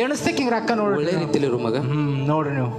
ಎಣಿಸ್ತಕ್ಕೆ ಹಿಂಗೆ ರೊಕ್ಕ ನೋಡಿ ಒಳ್ಳೆ ರೀತಿಲಿ ಇರು ಮಗ. ನೋಡ್ರಿ ನೀವು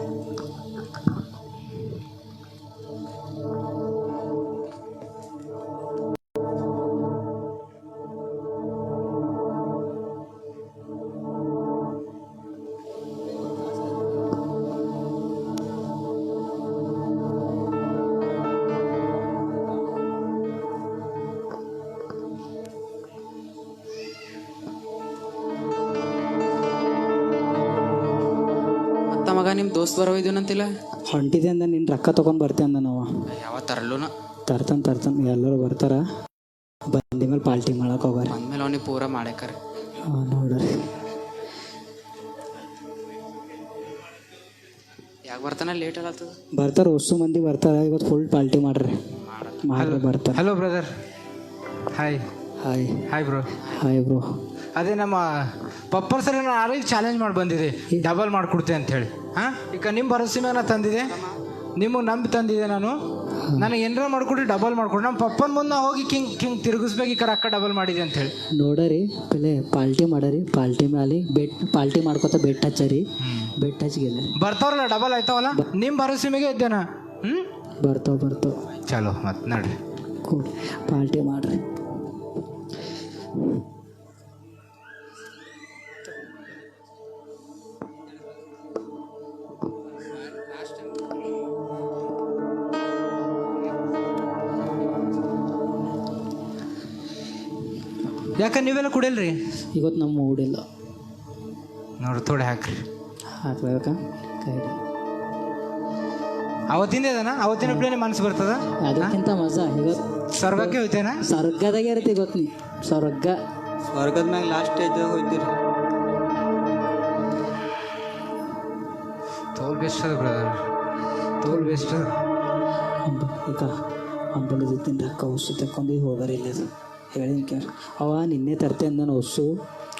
ಮಗ ನಿಮ್ಮ ದೋಸ್ತ್ ಬರೋದಿನಂತಿಲ್ಲ. ಹೊಂಟಿದೆ ಅಂದ ನಿನ್ನ ರೊಕ್ಕ ತೊಗೊಂಡು ಬರ್ತೆ ಅಂದ ನಾವು. ಯಾವ ತರಲ್ಲೂನ ತರ್ತಾನೆ ಎಲ್ಲರೂ ಬರ್ತಾರ. ಬಂದ ಮೇಲೆ ಪಾಲ್ಟಿ ಮಾಡಕ್ಕೆ ಹೋಗಾರ. ಬಂದ್ಮೇಲೆ ಅವನಿಗೆ ಪೂರ ಮಾಡ್ಯಾಕಾರ. ನೋಡ್ರಿ ಯಾಕೆ ಬರ್ತಾನ ಲೇಟ್ ಆಗತ್ತದ. ಬರ್ತಾರೆ ಹೊಸ ಮಂದಿ ಬರ್ತಾರೆ. ಇವತ್ತು ಫುಲ್ ಪಾಲ್ಟಿ ಮಾಡ್ರಿ ಬರ್ತಾರೆ. Hello brother. Hi hi hi bro. Hi bro. ಅದೇ ನಮ್ಮ ಪಪ್ಪರ್ ಸರ್ ನಾನು ಆಲ್ರೆಡಿ ಚಾಲೆಂಜ್ ಮಾಡಿ ಬಂದಿದೆ, ಡಬಲ್ ಮಾಡಿಕೊಡ್ತೆ ಅಂಥೇಳಿ. ಹಾಂ, ಈಗ ನಿಮ್ಮ ಭರೋಸೆ ಮೇಲೆ ನಾನು ತಂದಿದೆ, ನಿಮಗೆ ನಂಬಿ ತಂದಿದೆ. ನನಗೆ ಏನಾರ ಮಾಡ್ಕೊಡ್ರಿ, ಡಬಲ್ ಮಾಡ್ಕೊಡ್ರಿ. ನಮ್ಮ ಪಪ್ಪನ ಮುಂದೆ ಹೋಗಿ ಕಿಂಗ್ ತಿರುಗಿಸ್ಬೇಕು, ಈ ಕಡೆ ಅಕ್ಕ ಡಬಲ್ ಮಾಡಿದೆ ಅಂಥೇಳಿ. ನೋಡರಿ ಪೆಲೆ ಪಾಲ್ಟಿ ಮಾಡರಿ. ಪಾಲ್ಟಿ ಮೇಲೆ ಪಾಲ್ಟಿ ಮಾಡ್ಕೊತ ಬೆಟ್ ಹಚ್ಚರಿ. ಬೆಟ್ ಹಚ್ಚಿಗೆಲ್ಲ ಬರ್ತಾವಲ್ಲ, ಡಬಲ್ ಆಯ್ತಾವಲ್ಲ. ನಿಮ್ಮ ಭರೋಸೆ ಮೇಲೆ ಇದ್ದೇನಾ? ಬರ್ತಾವ ಚಲೋ ಮತ್ತೆ ನೋಡ್ರಿ, ಪಾಲ್ಟಿ ಮಾಡ್ರಿ. ಯಾಕೆ ನೀವೆಲ್ಲ ಕುಡಿಯಲ್ರಿ? ಇವತ್ತು ನಮ್ಮ ಮೂಡಿಲ್ಲ ನೋಡ್ರಿ, ಥೋಡೆ ಹಾಕ್ರಿ. ಹಾಕ್ಬೇಕಾ ಕೈ ಅವತ್ತಿಂದ ಇದನ ಅವತ್ತಿನ ಪ್ಲೇನೆ ಮನಸ್ಸು ಬರ್ತದ. ಅದಕ್ಕಿಂತ ಮಜಾ ಇವತ್ತು ಸ್ವರ್ಗಕ್ಕೆ ಹೋಯ್ತೇನ? ಸ್ವರ್ಗದಾಗೆ ಇರುತ್ತೆ ಇವತ್ತು. ನೀ ಸ್ವರ್ಗದ ಮ್ಯಾಗ ಲಾಸ್ಟ್ ಸ್ಟೇಜ್ದಾಗ ಹೋಯ್ತೀರಿ. ತೋಲ್ ಬೆಸ್ಟ್ ಅದ ಬ್ರದರ್, ತೋಲ್ ಬೆಸ್ಟ್ ಅದ. ಈಗ ಅಂಬಲಿ ಜೊತೆ ರೊಕ್ಕ ಹೊಸು ತಕೊಂಡು ಹೋಗಾರಿಲ್ಲ. ಅದು ಹೇಳಿನ ಕೇಳಿ ಅವ ನಿನ್ನೆ ತರ್ತೆ ಅಂದನು.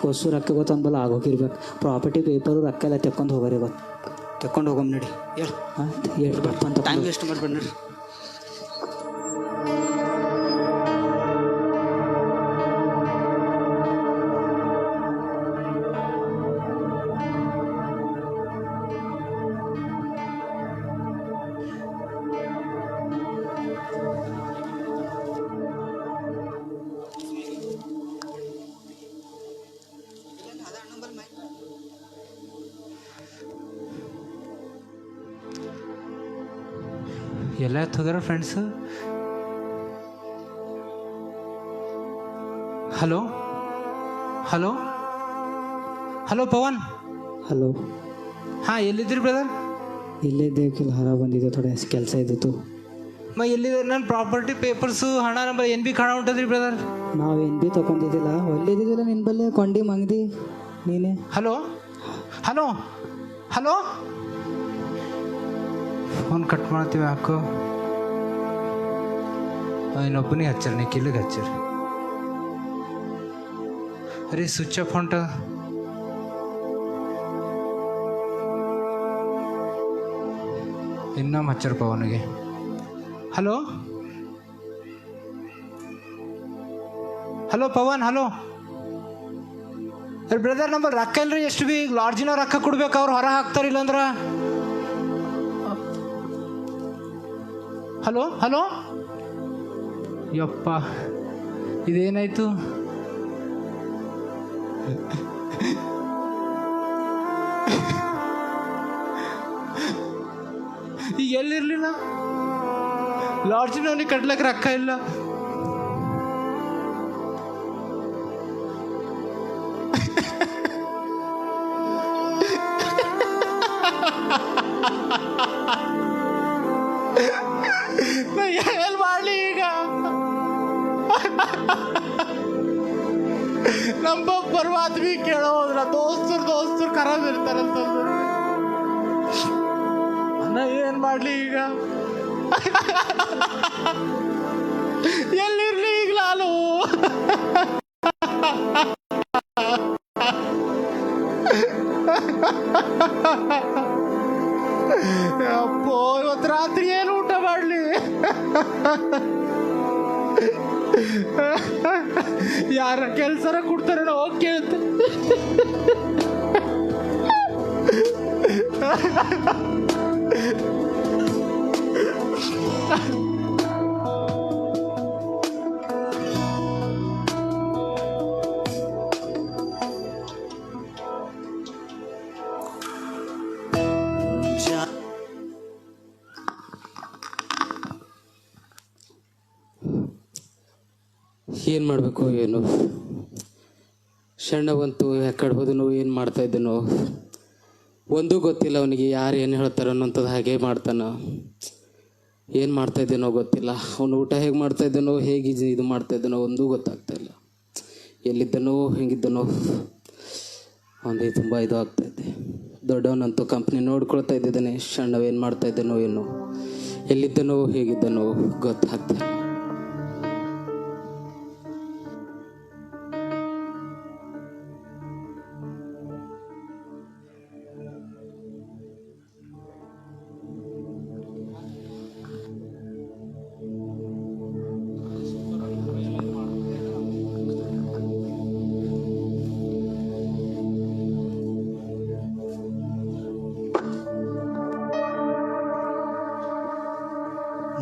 ಹೊಸು ರೊಕ್ಕ ಗೊತ್ತು ಅಂಬಲ್ಲ ಆಗೋಗಿರ್ಬೇಕು. ಪ್ರಾಪರ್ಟಿ ಪೇಪರು ರೊಕ್ಕ ಎಲ್ಲ ತೆಕ್ಕೊಂಡು ಹೋಗಾರಿ ಗೊತ್ತು. ತೆಕ್ಕೊಂಡು ಹೋಗಮ್ ನಡಿ. ಹೇಳಿ ಬರ್ಪ ಅಂತ ಟೈಮ್ ವೇಸ್ಟ್ ಮಾಡ್ಬೇಡಿ ನೋಡ್ರಿ. ಎಲ್ಲ ಹೋಗ್ಯಾರ friends. Hello hello hello Pavan. Hello. ಹಾಂ, ಎಲ್ಲಿದ್ರಿ ಬ್ರದರ್? ಇಲ್ಲೇ ಇದ್ದೇವೆ, ಹೊರ ಬಂದಿದ್ದೆ, ಥೋಡೆ ಕೆಲಸ ಇದ್ದಿತ್ತು. ಎಲ್ಲಿದೆ? ನನ್ನ ಪ್ರಾಪರ್ಟಿ ಪೇಪರ್ಸು ಹಣ ನಂಬರ್ NB ಹಣ ಉಂಟದ್ರಿ ಬ್ರದರ್. ನಾವು NB ತೊಗೊಂಡಿದ್ದಿಲ್ಲ, ಒಳ್ಳೆದಿದ್ದಿಲ್ಲ ನಿನ್ನ ಬಲ್ಲೆ ಕೊಂಡಿ ಮಂಗ್ದಿ ನೀನೇ. Hello hello hello, phone cut ಮಾಡ್ತೀವಿ ಯಾಕೋ. ಇನ್ನೊಬ್ಬನಿಗೆ ಹಚ್ಚಾರ, ನೀ ಕಿಲ್ಲಿಗೆ ಹಚ್ಚಾರ. ಅರೆ ಸ್ವಿಚ್ ಆಫ್ ಹೊಂಟ. ಇನ್ನೊಮ್ಮೆ ಹಚ್ಚಾರಪ್ಪ ಅವನಿಗೆ. Hello hello Pavan. Hello brother, ನಮ್ಮಲ್ಲಿ ರೊಕ್ಕ ಇಲ್ರಿ. ಎಷ್ಟು ಬಿ ಈಗ ಲಾಡ್ಜಿನ ರೊಕ್ಕ ಕೊಡ್ಬೇಕು, ಅವ್ರು ಹೊರ ಹಾಕ್ತಾರೆ ಇಲ್ಲಂದ್ರ. ಹಲೋ ಹಲೋ, ಯಪ್ಪ ಇದೇನಾಯ್ತು? ಈಗ ಎಲ್ಲಿರ್ಲಿಲ್ಲ, ಲಾಡ್ಜಿನವನಿಗೆ ಕಟ್ಲಕ್ಕೆ ರೊಕ್ಕ ಇಲ್ಲ. ಏನ್ ಮಾಡ್ಲಿ ಈಗ? ನಮ್ಮ ಬರ್ಬಾದ್ ಬಿ ಕೇಳೋ ಹೋದ್ರ ದೋಸ್ತರು ಖರಾಬ್ ಇರ್ತಾರಂತಂದ್ರೆ ನಾ ಏನ್ ಮಾಡ್ಲಿ ಈಗ? ಎಲ್ಲಿರ್ಲಿ ಈಗ ನಾನು? ಅಪ್ಪೋ, ಇವತ್ತು ರಾತ್ರಿ ಏನು ಊಟ ಮಾಡ್ಲಿ? ಯಾರ ಕೆಲ್ಸರ ಕೊಡ್ತಾರೆ, ಹೋಗಿ ಕೇಳ್ತೆ. ಏನು ಮಾಡಬೇಕು ಏನು ಸಣ್ಣವಂತೂ ಯಾಕಡೆ ಹೋದನು ಏನು ಮಾಡ್ತಾಯಿದ್ದನೋ ಒಂದೂ ಗೊತ್ತಿಲ್ಲ. ಅವನಿಗೆ ಯಾರು ಏನು ಹೇಳ್ತಾರೋ ಅನ್ನೋಂಥದ್ದು ಹಾಗೆ ಮಾಡ್ತಾನೆ. ಏನು ಮಾಡ್ತಾಯಿದ್ದೇನೋ ಗೊತ್ತಿಲ್ಲ. ಅವನು ಊಟ ಹೇಗೆ ಮಾಡ್ತಾಯಿದ್ದನೋ ಹೇಗೆ ಇದು ಮಾಡ್ತಾಯಿದ್ದನೋ ಒಂದೂ ಗೊತ್ತಾಗ್ತಾಯಿಲ್ಲ. ಎಲ್ಲಿದ್ದನೋ ಹೆಂಗಿದ್ದನೋ ಅವನಿಗೆ ತುಂಬ ಇದು ಆಗ್ತಾಯಿದ್ದೆ. ದೊಡ್ಡವನಂತೂ ಕಂಪ್ನಿ ನೋಡ್ಕೊಳ್ತಾ ಇದ್ದಿದ್ದಾನೆ. ಸಣ್ಣವೇನು ಮಾಡ್ತಾಯಿದ್ದನೋ ಏನೋ ಎಲ್ಲಿದ್ದನೋ ಹೇಗಿದ್ದನೋ ಗೊತ್ತಾಗ್ತಾಯಿಲ್ಲ.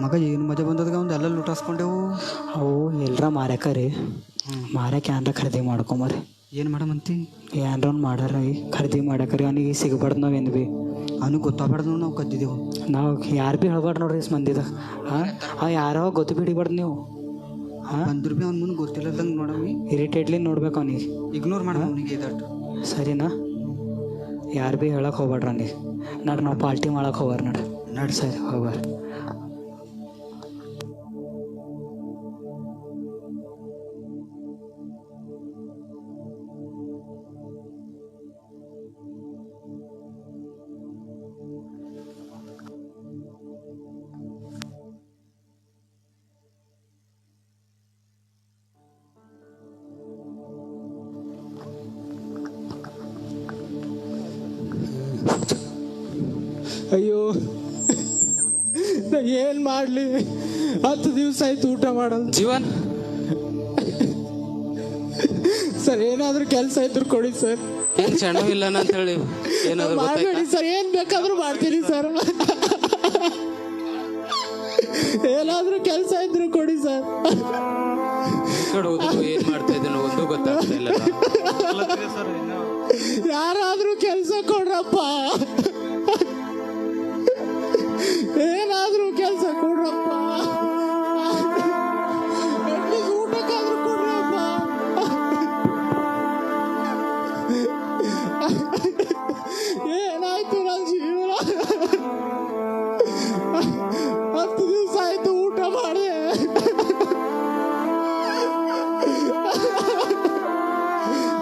ಮಗ ಏನು ಮಜಾ ಬಂದದ್ಗ ಒಂದು ಎಲ್ಲ ಲುಟಾಸ್ಕೊಂಡೆವು. ಅವು ಎಲ್ಲರ ಮಾರ್ಯಾಕ ರೀ, ಮಾರ್ಯಾಕ ಏನ್ರ ಖರೀದಿ ಮಾಡ್ಕೊಂಬರಿ. ಏನು ಮಾಡಮಂತಿ? ಏನ್ರ ಒಂದು ಮಾಡಾರ ಖರೀದಿ ಮಾಡಾಕ ರೀ. ಅವನಿಗೆ ಸಿಗಬಾರ್ದು ನಾವು ಏನು ಭೀ. ಅವನಿಗೆ ಗೊತ್ತಾಗ್ಬಾರ್ದು ನಾವು ಕದ್ದಿದ್ದೆವು. ನಾವು ಯಾರು ಭೀ ಹೇಳ್ಬಾರ್ದು ನೋಡ್ರಿ ಇಸ್ ಮಂದಿದ. ಅವ ಯಾರೋ ಗೊತ್ತು ಬಿಡಿಬಾರ್ದು ನೀವು. ಅಂದ್ರೂ ಭೀ ಅವ್ನ ಮುಂದೆ ಗೊತ್ತಿಲ್ಲದಂಗೆ ನೋಡವಿ. ಇರಿಟೇಟ್ಲಿ ನೋಡ್ಬೇಕು ಅವನಿಗೆ. ಇಗ್ನೋರ್ ಮಾಡ ಅವನಿಗೆ ಇದಟ್ಟು ಸರಿನಾ? ಯಾರು ಭೀ ಹೇಳಕ್ಕೆ ಹೋಗ್ಬೇಡ್ರಿ ಅವನಿಗೆ. ನಾವು ಪಾರ್ಟಿ ಮಾಡಕ್ಕೆ ಹೋಗ್ಬಾರ ನಡ್ರಿ. ಸರಿ ಹೋಗ್ಬಾರ. ಅಯ್ಯೋ ನಾ ಏನು ಮಾಡಲಿ? 10 ದಿವಸ ಆಯ್ತು ಊಟ ಮಾಡೋದು. ಜೀವನ್ ಸರ್ ಏನಾದರೂ ಕೆಲಸ ಇದ್ರು ಕೊಡಿ ಸರ್. ಏನು ಸಣ್ಣವಿಲ್ಲ ಅಂತ ಹೇಳಿ ಏನಾದರೂ ಮಾಡಬೇಡಿ ಸರ್, ಏನು ಬೇಕಾದರೂ ಮಾಡ್ತೀನಿ ಸರ್. ಏನಾದರೂ ಕೆಲಸ ಇದ್ರು ಕೊಡಿ ಸರ್. ಕಡೆ ಹೋದ್ರು ಏನು ಮಾಡ್ತಾ ಇದ್ದೇನೋ ಒಂದೂ ಗೊತ್ತಾಗ್ತಾ ಇಲ್ಲ. ಯಾರಾದರೂ ಕೆಲಸ ಕೊಡ್ರಪ್ಪ, ಏನಾದರೂ ಕೆಲಸ ಕೊಡ್ರಪ್ಪ. ಊಟಕ್ಕಾದ್ರೂ ಕೊಡ್ರಪ್ಪ. ಏನಾಯ್ತು ನನ್ನ ಜೀವನ? 10 ದಿವಸ ಆಯ್ತು ಊಟ ಮಾಡಿದೆ.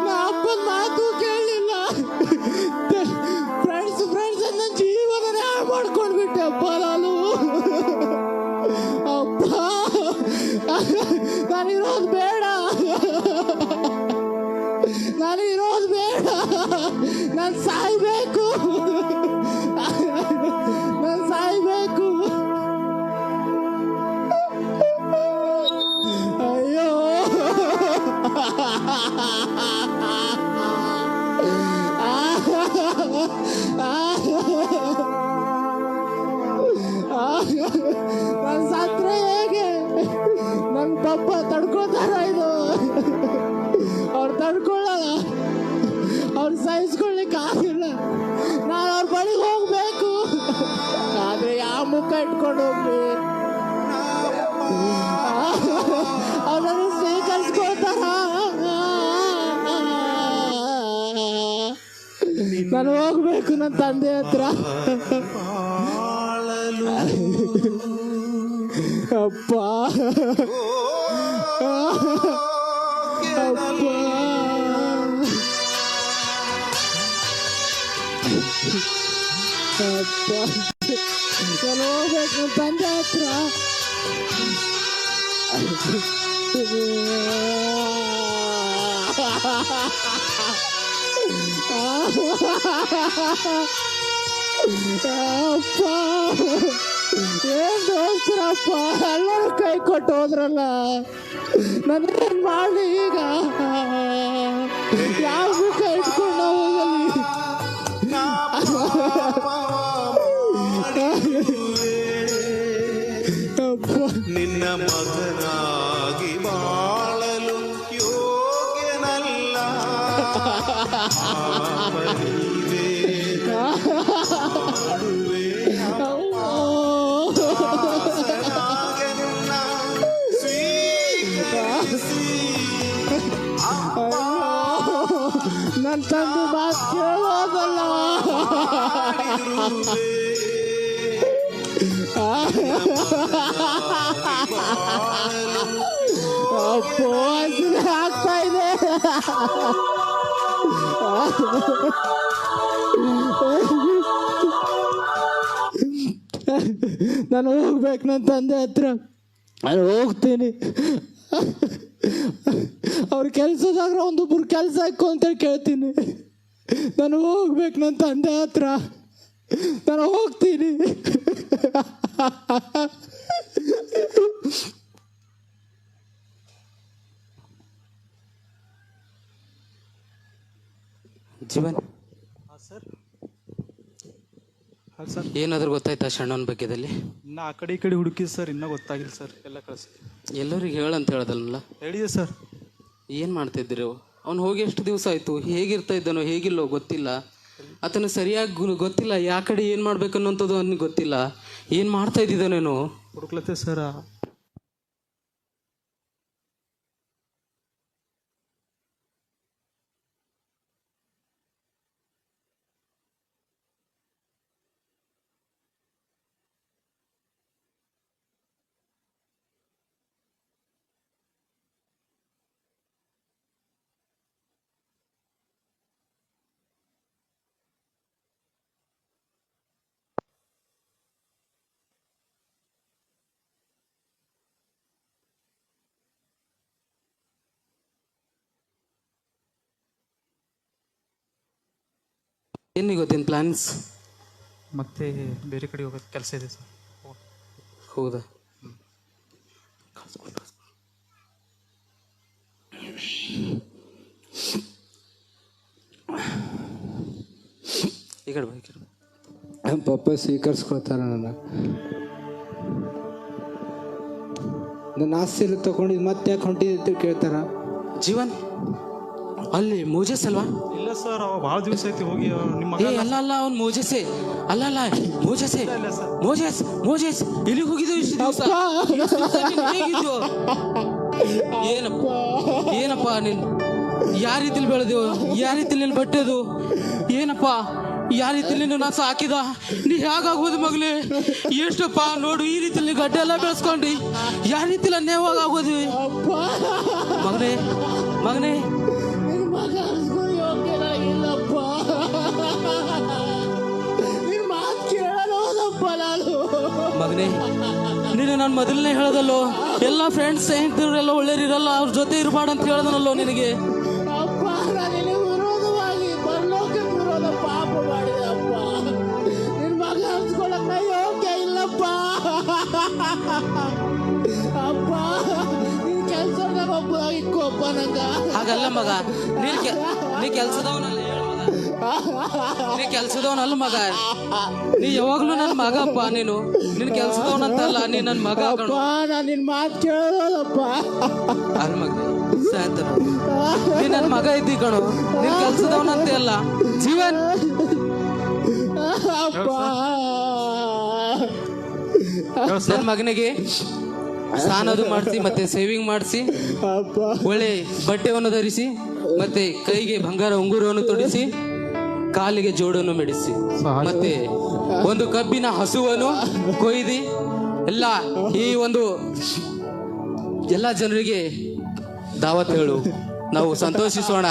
ನಾ ಅಪ್ಪನ ಮಾತು ಕೇಳಲಿಲ್ಲ. ಫ್ರೆಂಡ್ಸ್ ನನ್ನ ಜೀವನ ಹಾಳು ಮಾಡ್ಕೊಂಡ್ಬಿಟ್ಟೆ ಅಪ್ಪ ನಾನು. ಅಪ್ಪ ನಾನಿರೋದು ಬೇಡ, ನಾನಿರೋದು ಬೇಡ. ನಾನು ಸಾಯ್ಬೇಕು, ನಾನು ಸಾಯ್ಬೇಕು. ಅಯ್ಯೋ ನಾನು ಸತ್ರೆ ಹೇಗೆ? ನನ್ನ ಪಪ್ಪ ತಡ್ಕೊತಾರ? ಇದು ಅವ್ರು ತಡ್ಕೊಳ್ಳಲ್ಲ, ಅವ್ರು ಸಹಿಸ್ಕೊಳ್ಲಿಕ್ಕೆ ಆಗಿಲ್ಲ. ನಾನು ಅವ್ರ ಬಳಿಗೆ ಹೋಗ್ಬೇಕು, ಆದ್ರೆ ಯಾವ ಮುಖ ಇಟ್ಕೊಂಡು ಹೋಗ್ಲಿ? ಅವ್ರನ್ನು ಸ್ವೀಕರಿಸ್ಕೊಳ್ತಾರ? ನಾನು ಹೋಗ್ಬೇಕು ನನ್ನ ತಂದೆ ಹತ್ರ. ಅಪ್ಪ ಅಪ್ಪ ಅಪ್ಪ ನಾನು ಹೋಗ್ಬೇಕು ನನ್ನ ತಂದೆ ಹತ್ರ. ಅಪ್ಪ ಏನ್ ದೋಸ್ತರಪ್ಪ, ಎಲ್ಲರೂ ಕೈ ಕೊಟ್ಟು ಹೋದ್ರಲ್ಲ. ನಾನೇನ್ ಮಾಡಲಿ ಈಗ? ಯಾವ ಮುಖ ಇಟ್ಕೊಂಡು ಹೋಗಲಿ? ಅಪ್ಪ ನಿನ್ನ ಮಗನಾಗಿ ಬಾಳಲು ಯೋಗ್ಯನಲ್ಲ. ಸ್ವೀಕರಿಸಿ ಮಾತು ಕೇಳೋದಲ್ಲ. ಅಪ್ಪೋ ಹಸಿರು ಆಗ್ತಾ ಇದೆ. ನಾನು ಹೋಗ್ಬೇಕು ನನ್ನ ತಂದೆ ಹತ್ರ. ನಾನು ಹೋಗ್ತೀನಿ. ಅವ್ರ ಕೆಲಸದಾಗ ಒಂದೊಬ್ಬರು ಕೆಲಸ ಹಾಕು ಅಂತೇಳಿ ಕೇಳ್ತೀನಿ. ನಾನು ಹೋಗ್ಬೇಕು ನನ್ನ ತಂದೆ ಹತ್ರ. ನಾನು ಹೋಗ್ತೀನಿ. ಜೀವನ್ ಸರ್ ಹಾಂ ಸರ್, ಏನಾದರೂ ಗೊತ್ತಾಯ್ತಾ ಶಣ್ಣನ ಬಗ್ಗೆದಲ್ಲಿ? ಇನ್ನು ಆ ಕಡೆ ಈ ಕಡೆ ಹುಡುಕಿ ಸರ್, ಇನ್ನೂ ಗೊತ್ತಾಗಿಲ್ಲ ಸರ್. ಎಲ್ಲ ಕಳಿಸಿ ಎಲ್ಲರಿಗೆ ಹೇಳಂತ ಹೇಳ್ದಲ್ಲ. ಹೇಳಿದೆ ಸರ್. ಏನು ಮಾಡ್ತಿದ್ದೀರಿ? ಅವ್ನು ಹೋಗಿ ಎಷ್ಟು ದಿವಸ ಆಯಿತು? ಹೇಗಿರ್ತಾ ಇದ್ದಾನೋ ಹೇಗಿಲ್ಲೋ ಗೊತ್ತಿಲ್ಲ. ಆತನ ಸರಿಯಾಗಿ ಗೊತ್ತಿಲ್ಲ. ಯಾ ಕಡೆ ಏನು ಮಾಡ್ಬೇಕು ಅನ್ನೋಂಥದ್ದು ಅವನಿಗೆ ಗೊತ್ತಿಲ್ಲ. ಏನು ಮಾಡ್ತಾ ಇದ್ದಿದ್ದಾನೇನೋ ಹುಡುಕ್ಲತ್ತೆ ಸರ್. ಏನು ಗೊತ್ತೇನು ಪ್ಲ್ಯಾನ್ಸ್? ಮತ್ತೆ ಬೇರೆ ಕಡೆ ಹೋಗೋದು ಕೆಲಸ ಇದೆ ಸರ್. ಹೌದಾ? ಈ ಕಡೆ ಬಾ, ಈ ಕಡೆ ಬಾ. ನಮ್ಮ ಪಪ್ಪ ಸ್ವೀಕರಿಸ್ಕೊಳ್ತಾರ ನನ್ನ ಆಸ್ತಿ ಎಲ್ಲ ತಗೊಂಡಿದ್ದು ಮತ್ತೆ ಯಾಕೆ ಹೊಂಟಿದ್ದು ಅಂತ ಕೇಳ್ತಾರ. ಜೀವನ್ ಅಲ್ಲಿ ಮೋಜಸ್ ಅಲ್ವಾ? ಇಲ್ಲ ಸರ್, ಅವ ಭಾಳ ದಿವಸ ಐತಿ ಹೋಗಿ. ನಿಮ್ಮ ಏ ಅಲ್ಲ ಅಲ್ಲ, ಅವ್ನು ಮೋಜಸೆ ಅಲ್ಲ ಮೋಜಸೆ. ಮೋಜಸ್ ಎಲ್ಲಿಗೆ ಹೋಗಿದ್ದು ಇಷ್ಟು ದಿವಸ? ಹೇಗಿದ್ದು? ಏನಪ್ಪ ನೀನು ಯಾವ ರೀತಿಲಿ ಬೆಳೆದೆವು? ಯಾವ ರೀತಿಲಿ ನೀನು ಬಟ್ಟೆದು? ಏನಪ್ಪ ಯಾವ ರೀತಿಲಿ ನೀನು ನಾಸ ಹಾಕಿದ? ನೀ ಹೇಗಾಗೋದು ಮಗ್ಲಿ? ಎಷ್ಟಪ್ಪ ನೋಡು, ಈ ರೀತಿಲಿ ಗಡ್ಡೆ ಎಲ್ಲ ಬೆಳೆಸ್ಕೊಂಡು ಯಾವ ರೀತಿಲಿ ಅನ್ಯಾಯವಾಗ ಆಗೋದು ಮಗನೇ. ಮಗನೇ, ನೀನು ನಾನು ಮೊದಲನೇ ಹೇಳೋದಲ್ಲೋ, ಎಲ್ಲ ಫ್ರೆಂಡ್ಸ್ ಸ್ನೇಹಿತರೆಲ್ಲ ಒಳ್ಳೆಯರಿರಲ್ಲ, ಅವ್ರ ಜೊತೆ ಇರಬಾರ್ದು ಅಂತ ಹೇಳ್ದನಲ್ಲೋ ನಿನಗೆ. ಹಾಗಲ್ಲ ಮಗ, ನೀ ಕೆಲ್ಸದವನಲ್ಲ. ನೀ ಕೆಲ್ಸದವನಲ್ಲ ಮಗ. ನೀ ಯಾವಾಗ್ಲೂ ನನ್ನ ಮಗಪ್ಪ. ನೀನು ನಿನ್ ಕೆಲ್ಸದವನಂತಲ್ಲ, ನೀ ನನ್ನ ಮಗ. ನಿನ್ ಮಾತು ಕೇಳೋದಪ್ಪ. ಅಲ್ ಮಗ ಸಾಯ್ತಾನ. ನೀ ನನ್ನ ಮಗ ಇದ್ದಿ ಕಣು, ನಿನ್ ಕೆಲ್ಸದವನಂತೆ ಅಲ್ಲ. ಜೀವನ್ ನನ್ನ ಮಗನಿಗೆ ಸ್ನಾನದು ಮಾಡಿಸಿ, ಮತ್ತೆ ಸೇವಿಂಗ್ ಮಾಡಿಸಿ, ಒಳ್ಳೆ ಬಟ್ಟೆಯನ್ನು ಧರಿಸಿ, ಮತ್ತೆ ಕೈಗೆ ಬಂಗಾರ ಉಂಗುರವನ್ನು ತೊಡಿಸಿ, ಕಾಲಿಗೆ ಜೋಡನ್ನು ಮೆಡಿಸಿ, ಮತ್ತೆ ಒಂದು ಕಬ್ಬಿನ ಹಸುವನ್ನು ಕೊಯ್ದು ಎಲ್ಲ ಈ ಒಂದು ಎಲ್ಲ ಜನರಿಗೆ ದಾವತ್ ಹೇಳು. ನಾವು ಸಂತೋಷಿಸೋಣ.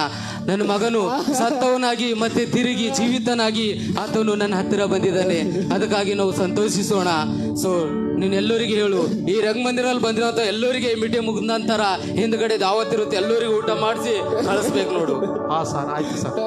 ನನ್ನ ಮಗನು ಸತ್ತವನಾಗಿ ಮತ್ತೆ ತಿರುಗಿ ಜೀವಿತನಾಗಿ ಆತನು ನನ್ನ ಹತ್ತಿರ ಬಂದಿದ್ದಾನೆ. ಅದಕ್ಕಾಗಿ ನಾವು ಸಂತೋಷಿಸೋಣ. ಸೊ ನೀನೆಲ್ಲರಿಗೆ ಹೇಳು, ಈ ರಂಗಮಂದಿರಲ್ಲಿ ಬಂದಿರೋಂಥ ಎಲ್ಲರಿಗೆ ಮೀಟಿಂಗ್ ಮುಗಿದ ನಂತರ ಹಿಂದ್ಗಡೆ ದಾವತ್ ಇರುತ್ತೆ, ಎಲ್ಲರಿಗೂ ಊಟ ಮಾಡಿಸಿ ಕಳಿಸ್ಬೇಕು ನೋಡು. ಹಾಂ ಸರ್, ಆಯ್ತು ಸರ್.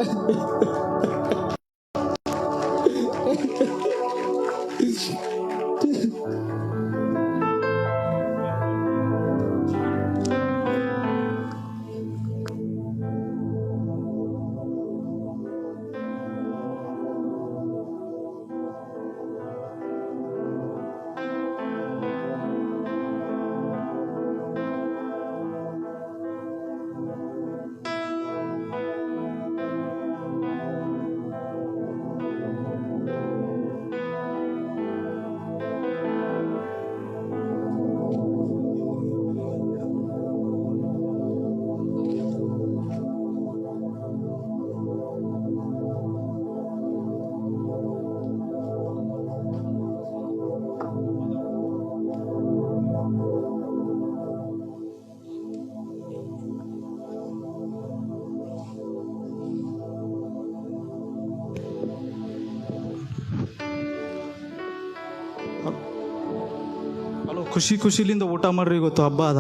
ಖುಷಿಲಿಂದ ಊಟ ಮಾಡ್ರಿ, ಇವತ್ತು ಹಬ್ಬ ಅದ.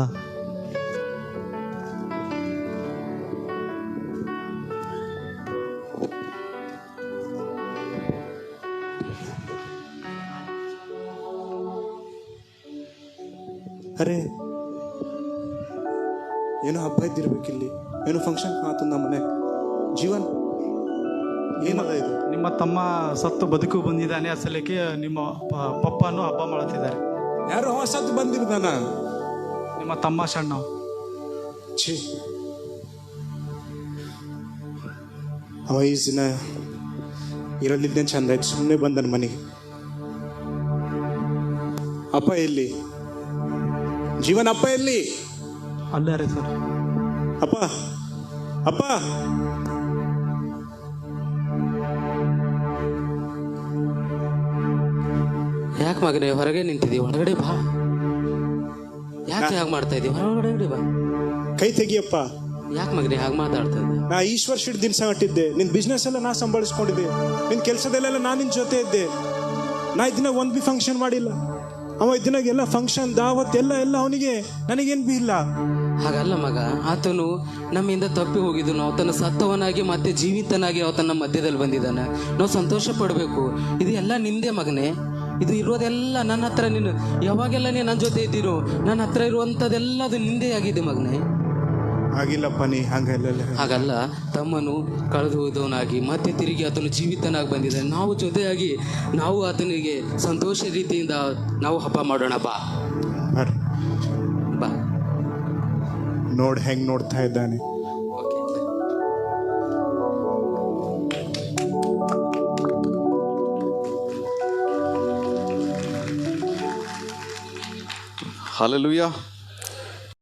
ಅರೆ ಏನೋ ಹಬ್ಬ ಇದ್ದಿರ್ಬೇಕಿಲ್ಲಿ, ಏನೋ ಫಂಕ್ಷನ್ ಕಾಣತ್ತ ನಮ್ಮ ಮನೆ. ಜೀವನ್ ಏನದ ಇದು? ನಿಮ್ಮ ತಮ್ಮ ಸತ್ತು ಬದುಕು ಬಂದಿದ್ದಾನೆ, ಅಸಲಿಗೆ ನಿಮ್ಮ ಪಪ್ಪನು ಹಬ್ಬ ಮಾಡುತ್ತಿದ್ದಾರೆ. ಯಾರು ಹೊಸದ್ದು ಬಂದಿರ್ದಾನ? ನಿಮ್ಮ ತಮ್ಮ ಸಣ್ಣ. ಛೀ, ಅವ ಈ ದಿನ ಇರಲಿದ್ದೇನೆ ಚಂದ ಆಯ್ತು, ಸುಮ್ಮನೆ ಬಂದನ ಮನೆಗೆ. ಅಪ್ಪ ಎಲ್ಲಿ? ಜೀವನ್ ಅಪ್ಪ ಎಲ್ಲಿ? ಅಲ್ಲೇ ರೀ ಸರ್. ಅಪ್ಪ ಅಪ್ಪ ಯಾಕೆ ಮಗನೇ ಹೊರಗೆ ನಿಂತಿದ್ದೀವಿ? ಒಳಗಡೆ ಬಾ. ಯಾಕೆ ಹಾಗೆ ಮಾಡ್ತಾ ಇದ್ದೀವಿ? ಹೊರಗಡೆ ಬಾ. ಕೈ ತೆಗಿಯಪ್ಪ. ಯಾಕೆ ಮಗನೇ ಹಾಗೆ ಮಾತಾಡ್ತಾ ಇದ್ದೆ? ನಾ ಈಶ್ವರ್ ಶಿಡ್ ದಿನ ಸಂಗಟ್ಟಿದ್ದೆ, ನಿನ್ ಬಿಸ್ನೆಸ್ ಎಲ್ಲ ನಾ ಸಂಭಾಳಿಸ್ಕೊಂಡಿದ್ದೆ, ನಿನ್ ಕೆಲಸದಲ್ಲೆಲ್ಲ ನಾನು ನಿನ್ ಜೊತೆ ಇದ್ದೆ. ನಾ ಇದನ್ನ ಒಂದ್ ಬಿ ಫಂಕ್ಷನ್ ಮಾಡಿಲ್ಲ. ಅವ ಇದನ್ನಾಗ ಎಲ್ಲ ಫಂಕ್ಷನ್ ದಾವತ್ ಎಲ್ಲ ಅವನಿಗೆ, ನನಗೇನ್ ಬಿ ಇಲ್ಲ. ಹಾಗಲ್ಲ ಮಗ, ಆತನು ನಮ್ಮಿಂದ ತಪ್ಪಿ ಹೋಗಿದ್ದನು. ಆತನ ಸತ್ತವನಾಗಿ ಮತ್ತೆ ಜೀವಿತನಾಗಿ ಆತನ ಮಧ್ಯದಲ್ಲಿ ಬಂದಿದ್ದಾನೆ. ನಾವು ಸಂತೋಷ ಪಡಬೇಕು. ಇದು ಎಲ್ಲ ನಿಂದೆ ಮಗನೇ. ಇದು ಇರೋದೆಲ್ಲ ನನ್ನ ಹತ್ರ. ನೀನು ಯಾವಾಗೆಲ್ಲ ನೀನು ನನ್ನ ಜೊತೆ ಇದ್ದೀರೋ, ನನ್ನ ಹತ್ರ ಇರುವಂಥದ್ದೆಲ್ಲ ಅದು ನಿಂದೇ ಆಗಿದೆ ಮಗನೇ. ಆಗಿಲ್ಲಪ್ಪ, ನೀ ಹಂಗೆಲ್ಲ ಹಾಗಲ್ಲ, ತಮ್ಮನು ಕಳೆದು ಹೋದವನಾಗಿ ಮತ್ತೆ ತಿರುಗಿ ಆತನು ಜೀವಿತನಾಗಿ ಬಂದಿದ್ದಾನೆ. ನಾವು ಜೊತೆಯಾಗಿ ನಾವು ಆತನಿಗೆ ಸಂತೋಷ ರೀತಿಯಿಂದ ನಾವು ಹಬ್ಬ ಮಾಡೋಣ. ಬಾ ಬರ್ರಿ. ಬಾ. ನೋಡ್ ಹೆಂಗ್ ನೋಡ್ತಾ ಇದ್ದಾನೆ. Hallelujah.